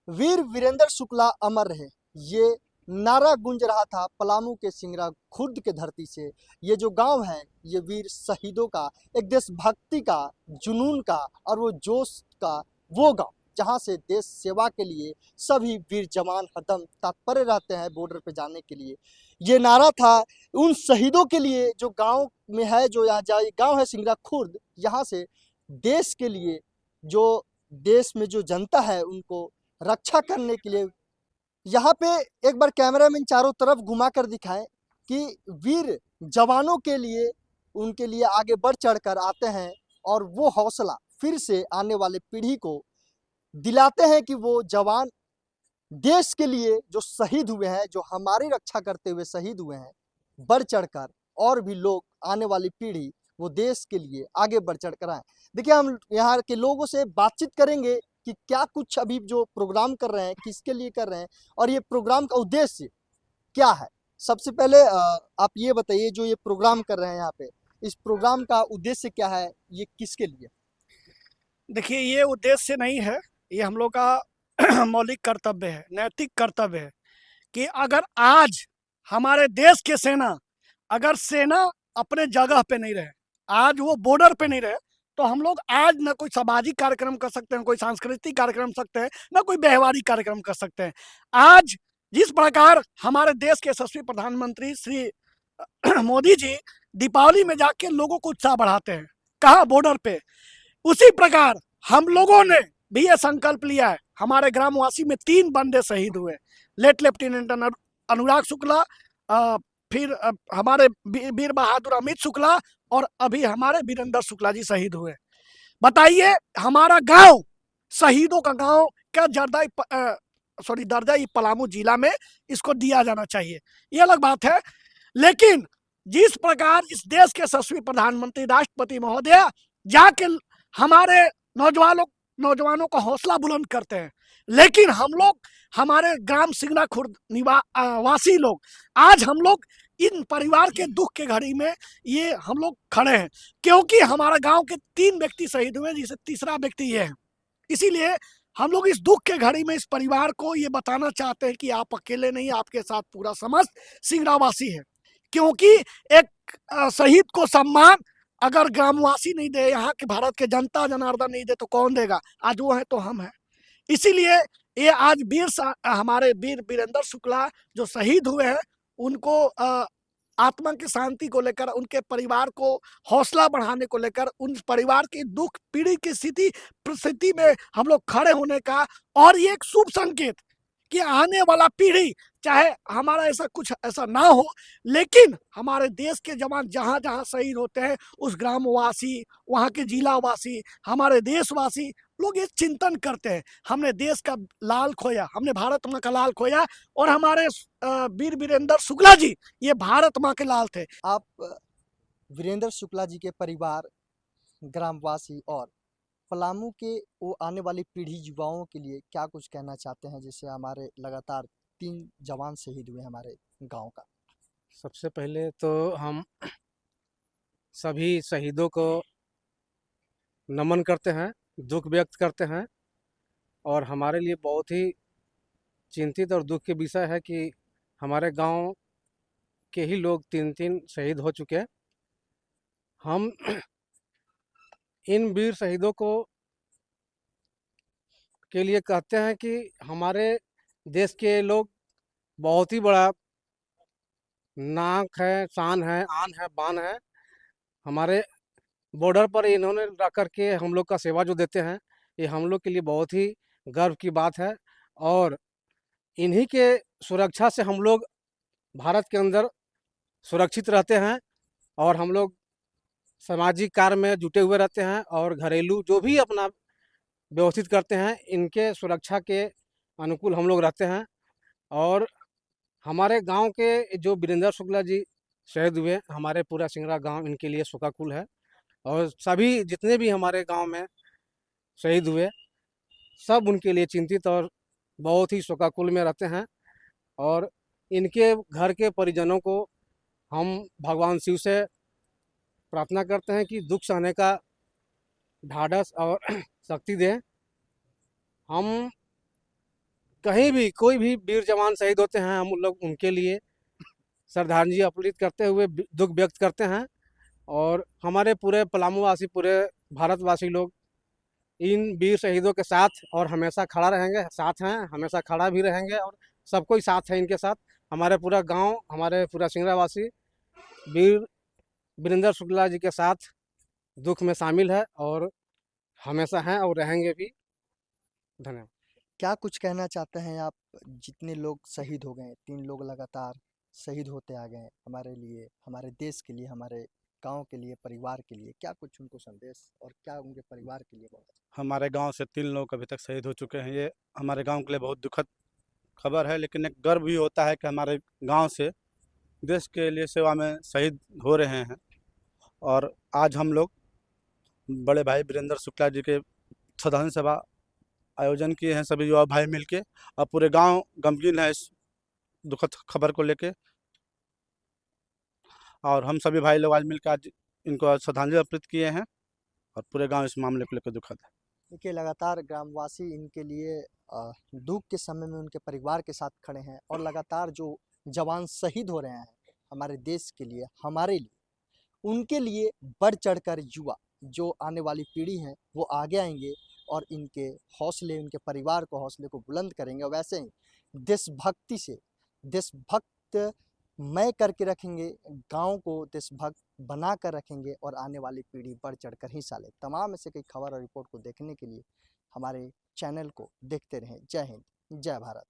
वीर वीरेंद्र शुक्ला अमर रहे, ये नारा गूंज रहा था पलामू के सिंगरा खुर्द के धरती से। ये जो गांव है, ये वीर शहीदों का, एक देशभक्ति का, जुनून का और वो जोश का वो गांव, जहां से देश सेवा के लिए सभी वीर जवान हरदम तत्पर रहते हैं बॉर्डर पे जाने के लिए। ये नारा था उन शहीदों के लिए जो गांव में है, जो यहाँ गांव है सिंगरा खुर्द, यहाँ से देश के लिए, जो देश में जो जनता है उनको रक्षा करने के लिए। यहाँ पे एक बार कैमरामैन चारों तरफ घुमा कर दिखाएं कि वीर जवानों के लिए, उनके लिए आगे बढ़ चढ़कर आते हैं और वो हौसला फिर से आने वाले पीढ़ी को दिलाते हैं कि वो जवान देश के लिए जो शहीद हुए हैं, जो हमारी रक्षा करते हुए शहीद हुए हैं, बढ़ चढ़कर और भी लोग, आने वाली पीढ़ी वो देश के लिए आगे बढ़ चढ़कर आए। देखिए, हम यहाँ के लोगों से बातचीत करेंगे कि क्या कुछ अभी जो प्रोग्राम कर रहे हैं, किसके लिए कर रहे हैं और ये प्रोग्राम का उद्देश्य क्या है। सबसे पहले आप ये बताइए, जो ये प्रोग्राम कर रहे हैं यहाँ पे, इस प्रोग्राम का उद्देश्य क्या है, ये किसके लिए? देखिए, ये उद्देश्य नहीं है, ये हम लोग का मौलिक कर्तव्य है, नैतिक कर्तव्य है कि अगर आज हमारे देश के सेना, अगर सेना अपने जगह पे नहीं रहे, आज वो बॉर्डर पे नहीं रहे, तो हम लोग आज ना कोई सामाजिक कार्यक्रम कर सकते हैं, कोई सांस्कृतिक कार्यक्रम सकते हैं, ना कोई व्यवहारिक कार्यक्रम कर सकते हैं। आज जिस प्रकार हमारे देश के यशस्वी प्रधानमंत्री श्री मोदी जी दीपावली में जाके लोगों को उत्साह बढ़ाते हैं, कहाँ, बॉर्डर पे, उसी प्रकार हम लोगों ने भी ये संकल्प लिया है। हमारे ग्रामवासी में 3 बंदे शहीद हुए, लेट लेफ्टिनेंट अनुराग शुक्ला, फिर हमारे वीर बहादुर अमित शुक्ला और अभी हमारे वीरेंद्र शुक्ला जी शहीद हुए। बताइए, हमारा गांव शहीदों का गांव क्या दर्जा पलामू जिला में इसको दिया जाना चाहिए, ये अलग बात है। लेकिन जिस प्रकार इस देश के यशस्वी प्रधानमंत्री राष्ट्रपति महोदय जाके हमारे नौजवानों का हौसला बुलंद करते हैं, लेकिन हम लोग, हमारे ग्राम सिंगरा खुर्द वासी लोग, आज हम लोग इन परिवार के दुख के घड़ी में ये हम लोग खड़े हैं, क्योंकि हमारा गांव के 3 व्यक्ति शहीद हुए, जिसे तीसरा व्यक्ति ये है। इसीलिए हम लोग इस दुख के घड़ी में इस परिवार को ये बताना चाहते हैं कि आप अकेले नहीं, आपके साथ पूरा समस्त सिंगरावासी है। क्योंकि एक शहीद को सम्मान अगर ग्रामवासी नहीं दे, यहाँ के भारत के जनता जनार्दन नहीं दे, तो कौन देगा? आज वो है तो हम हैं। इसीलिए ये आज हमारे वीर वीरेंद्र शुक्ला जो शहीद हुए हैं, उनको आत्मा की शांति को लेकर, उनके परिवार को हौसला बढ़ाने को लेकर, उन परिवार की दुख पीढ़ी की स्थिति में हम लोग खड़े होने का, और ये एक शुभ संकेत कि आने वाला पीढ़ी, चाहे हमारा ऐसा ना हो, लेकिन हमारे देश के जवान जहां जहां शहीद होते हैं, उस ग्रामवासी, वहां के जिलावासी, हमारे देशवासी लोग ये चिंतन करते हैं, हमने देश का लाल खोया, हमने भारत माँ का लाल खोया, और हमारे वीर वीरेंद्र शुक्ला जी ये भारत माँ के लाल थे। आप वीरेंद्र शुक्ला जी के परिवार, ग्रामवासी और पलामू के वो आने वाली पीढ़ी, युवाओं के लिए क्या कुछ कहना चाहते हैं, जैसे हमारे लगातार 3 जवान शहीद हुए हमारे गांव का? सबसे पहले तो हम सभी शहीदों को नमन करते हैं, दुख व्यक्त करते हैं, और हमारे लिए बहुत ही चिंतित और दुख के विषय है कि हमारे गांव के ही लोग 3-3 शहीद हो चुके हैं। हम इन वीर शहीदों को के लिए कहते हैं कि हमारे देश के लोग बहुत ही बड़ा नाक है, शान है, आन है, बान है। हमारे बॉर्डर पर इन्होंने रह कर के हम लोग का सेवा जो देते हैं, ये हम लोग के लिए बहुत ही गर्व की बात है, और इन्हीं के सुरक्षा से हम लोग भारत के अंदर सुरक्षित रहते हैं, और हम लोग सामाजिक कार्य में जुटे हुए रहते हैं, और घरेलू जो भी अपना व्यवस्थित करते हैं, इनके सुरक्षा के अनुकूल हम लोग रहते हैं। और हमारे गांव के जो वीरेंद्र शुक्ला जी शहीद हुए, हमारे पूरा सिंगरा गांव इनके लिए शोकाकुल है, और सभी जितने भी हमारे गांव में शहीद हुए, सब उनके लिए चिंतित और बहुत ही शोकाकुल में रहते हैं। और इनके घर के परिजनों को हम भगवान शिव से प्रार्थना करते हैं कि दुख सहने का ढाढ़स और शक्ति दें। हम कहीं भी कोई भी वीर जवान शहीद होते हैं, हम लोग उनके लिए श्रद्धांजलि अर्पित करते हुए दुख व्यक्त करते हैं। और हमारे पूरे पलामू वासी, पूरे भारतवासी लोग इन वीर शहीदों के साथ और हमेशा खड़ा रहेंगे, साथ हैं, हमेशा खड़ा भी रहेंगे और सबको ही साथ है इनके साथ। हमारे पूरा गांव, हमारे पूरा सिंगरावासी वीर वीरेंद्र शुक्ला जी के साथ दुख में शामिल है और हमेशा हैं और रहेंगे भी। धन्यवाद। क्या कुछ कहना चाहते हैं आप, जितने लोग शहीद हो गए, 3 लोग लगातार शहीद होते आ गए हमारे लिए, हमारे देश के लिए, हमारे गांव के लिए, परिवार के लिए, क्या कुछ उनको संदेश और क्या उनके परिवार के लिए बहुत हमारे गांव से 3 लोग अभी तक शहीद हो चुके हैं। ये हमारे गांव के लिए बहुत दुखद खबर है, लेकिन एक गर्व भी होता है कि हमारे गांव से देश के लिए सेवा में शहीद हो रहे हैं। और आज हम लोग बड़े भाई वीरेंद्र शुक्ला जी के श्रद्धांजलि सभा आयोजन किए हैं, सभी युवा भाई मिलके, और पूरे गांव गमगीन है इस दुखद खबर को लेके। और हम सभी भाई लोग आज मिलकर आज इनको श्रद्धांजलि अर्पित किए हैं और पूरे गांव इस मामले को लेकर दुखद है। देखिए, लगातार ग्रामवासी इनके लिए दुख के समय में उनके परिवार के साथ खड़े हैं और लगातार जो जवान शहीद हो रहे हैं हमारे देश के लिए, हमारे लिए, उनके लिए बढ़ चढ़कर युवा, जो आने वाली पीढ़ी है, वो आगे आएंगे और इनके हौसले, उनके परिवार को हौसले को बुलंद करेंगे। और वैसे ही देशभक्ति से देशभक्त मय करके रखेंगे, गांव को देशभक्त बना कर रखेंगे और आने वाली पीढ़ी बढ़ चढ़कर हिस्सा ले। तमाम ऐसे कई खबर और रिपोर्ट को देखने के लिए हमारे चैनल को देखते रहें। जय हिंद, जय भारत।